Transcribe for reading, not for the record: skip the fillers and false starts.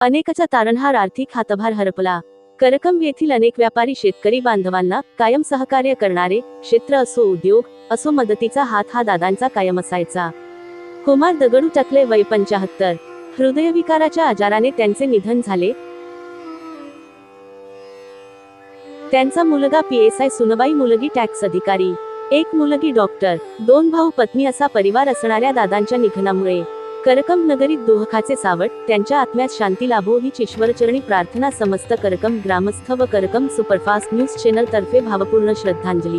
अनेकाचा तारणहार आर्थिक हातभार हरपला। करकंब येथील अनेक व्यापारी शेतकरी बांधवांना कायम सहकार्य करणारे, क्षेत्र असो उद्योग असो मदतीचा हात हा दादांचा कायम असायचा। कुमार दगडू टकले वय 75, हृदयविकाराच्या आजाराने त्यांचे निधन झाले। त्यांचा मुलगा PSI, सुनबाई मुलगी टॅक्स अधिकारी, एक मुलगी डॉक्टर, 2 भाऊ पत्नी असा परिवार असणाऱ्या दादांच्या निधनामुळे करकंब नगरीत दुःखाचे सावट, त्यांच्या आत्म्यात शांती लाभो हीच ईश्वरचरणी प्रार्थना। समस्त करकंब ग्रामस्थ व करकंब सुपरफास्ट न्यूज चॅनल तर्फे भावपूर्ण श्रद्धांजली।